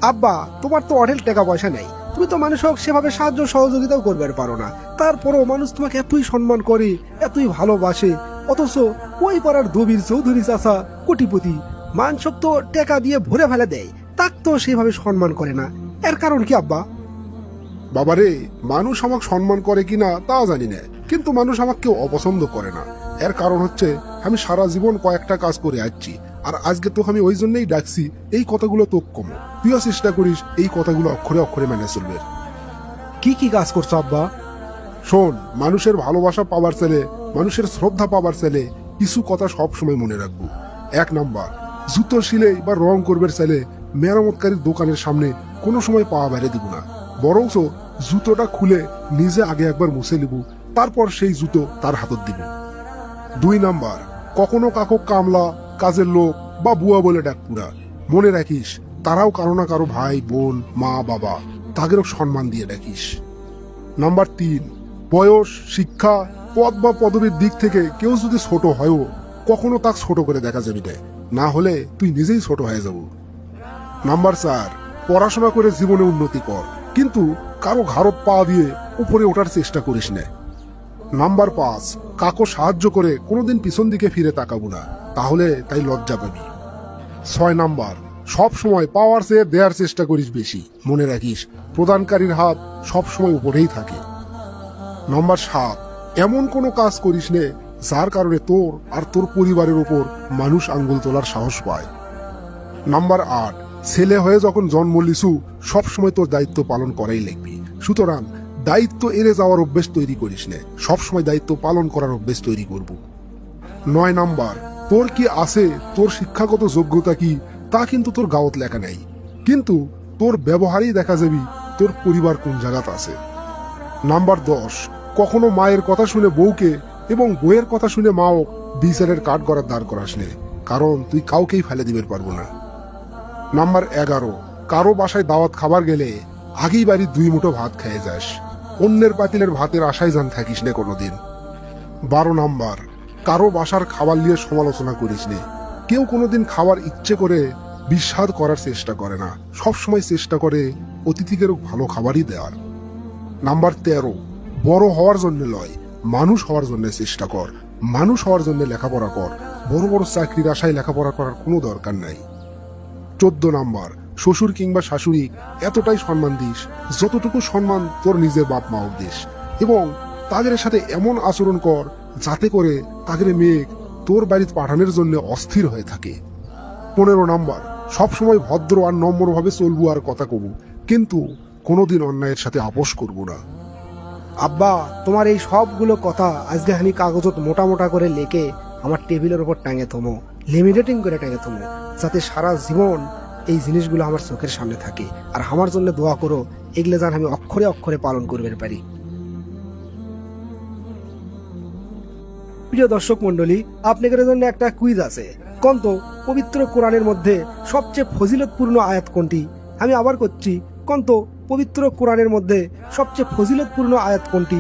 আব্বা, তোমার তো অঢেল টাকা পয়সা নেই, তুমি তো মানুষক সেভাবে সাহায্য সহযোগিতাও করবে পারো না। তারপরও মানুষ তোমাকে এতই সম্মান করে, এতই ভালোবাসে, অথচ ওই পাড়ার দবির চৌধুরী চাচা কোটিপতি মানুষক তো টাকা দিয়ে ভরে ফেলে দেয়, তাক তো সেভাবে সম্মান করে না। এর কারণ কি আব্বা? বাবারে, মানুষ আমাকে সম্মান করে কিনা তা জানি না, কিন্তু মানুষ আমাকে কেউ অপছন্দ করে না। এর কারণ হচ্ছে আমি সারা জীবন কয়েকটা কাজ করে আসছি, আর আজকে তো আমি ওই জন্যই ডাকছি এই কথাগুলো তো কম। তুইও চেষ্টা করিস এই কথাগুলো অক্ষরে অক্ষরে মেনে চলবে। কি কি কাজ করছো আব্বা? শোন, মানুষের ভালোবাসা পাবার ছেলে, মানুষের শ্রদ্ধা পাবার ছেলে কিছু কথা সব সময় মনে রাখবো। 1 নাম্বার, জুতো সিলে বা রং করবার ছেলে মেরামতকারীর দোকানের সামনে কোনো সময় পাওয়া বেড়ে দিব না, বরঞ্চ জুতোটা খুলে নিজে আগে একবার মুছে নিব, তারপর সেই জুতো তার হাতত দিব। 2 নাম্বার, কখনো কাকো কামলা, কাজের লোক বা বুয়া বলে ডাকপুরা। মনে রাখিস তারাও কারো না কারো ভাই বোন মা বাবা, তাদেরও সম্মান দিয়ে ডাকিস। নাম্বার 3, বয়স, শিক্ষা, পদ বা পদবীর দিক থেকে কেউ যদি ছোট হয়ও কখনো তাকে ছোট করে দেখা যাবি না, না হলে তুই নিজেই ছোট হয়ে যাব। নাম্বার 4, পড়াশোনা করে জীবনে উন্নতি কর, কিন্তু কারো ঘাড়ত পা দিয়ে উপরে ওঠার চেষ্টা করিস না। নাম্বার 5, কাকো সাহায্য করে কোনোদিন পিছন দিকে ফিরে তাকাবো না, তাহলে তাই লজ্জা পাবি। 6 নাম্বার, সব সময় পাওয়ার চেয়ে দেওয়ার চেষ্টা করিস বেশি, মনে রাখিস প্রদানকারীর হাত সব সময় উপরেই থাকে। নাম্বার 7, এমন কোনো কাজ করিস নে যার কারণে তোর আর তোর পরিবারের উপর মানুষ আঙ্গুল তোলার সাহস পায়। নাম্বার 8, ছেলে হয়ে যখন জন্ম লিছু সবসময় তোর দায়িত্ব পালন করাই লাগবি, সুতরাং দায়িত্ব এড়ে যাওয়ার অভ্যেস তৈরি করিস নে, সবসময় দায়িত্ব পালন করার অভ্যেস তৈরি করব। 9 নাম্বার, তোর কি আছে, তোর শিক্ষাগত যোগ্যতা কি তা কিন্তু তোর গাঁত লেখা নেই, কিন্তু তোর ব্যবহারেই দেখা যাবি তোর পরিবার কোন জায়গাতে আছে। নাম্বার 10, কখনো মায়ের কথা শুনে বউকে এবং বইয়ের কথা শুনে মাও বিচারের কাঠ গড়ার দাঁড় করাস নে, কারণ তুই কাউকেই ফেলে দিবে পারবো না। নাম্বার 11, কারো বাসায় দাওয়াত খাবার গেলে আগেই বাড়ি 2 মুঠো ভাত খেয়ে যাস, অন্যের পাতিলের ভাতের আশায় জান থাকিস না কোনোদিন। 12 নাম্বার, কারো বাসার খাবার নিয়ে সমালোচনা করিস নে, কেউ কোনোদিন খাবার ইচ্ছে করে বিস্বাদ করার চেষ্টা করে না, সবসময় চেষ্টা করে অতিথিদেরও ভালো খাবারই দেওয়ার। নাম্বার 13, বড় হওয়ার জন্য লয়, মানুষ হওয়ার জন্য চেষ্টা কর, মানুষ হওয়ার জন্য লেখাপড়া কর, বড় বড় চাকরির আশায় লেখাপড়া করার কোনো দরকার নাই। 14 নাম্বার, শ্বশুর কিংবা শাশুড়ি এতটাই সম্মান দিস যতটুকু সম্মান তোর নিজের বাপ মাও দিস, এবং তাদের সাথে এমন আচরণ কর যাতে করে তাদের মেয়ে তোর বাড়িতে পাঠানোর জন্য অস্থির হয়ে থাকে। 15 নাম্বার, সবসময় ভদ্র আর নম্রভাবে চলবো আর কথা কবু, কিন্তু কোনোদিন অন্যায়ের সাথে আপোষ করব না। আব্বা, তোমার এই সবগুলো কথা আজকে আমি কাগজত মোটা মোটা করে লেখে আমার টেবিলের উপর টাঙে থমো, লেমিনেটিং করে টাঙে থমো, যাতে সারা জীবন এই জিনিসগুলো আমার চোখের সামনে থাকে। আর আমার জন্য দোয়া করো, এগুলো যেন আমি অক্ষরে অক্ষরে পালন করতে পারি। প্রিয় দর্শক মন্ডলী, আপনাদের জন্য একটা কুইজ আছে। কন্ত পবিত্র কোরআনের মধ্যে সবচেয়ে ফজিলতপূর্ণ আয়াত কোনটি? আমি আবার করছি, কন্ত পবিত্র কোরআনের মধ্যে সবচেয়ে ফজিলতপূর্ণ আয়াত কোনটি?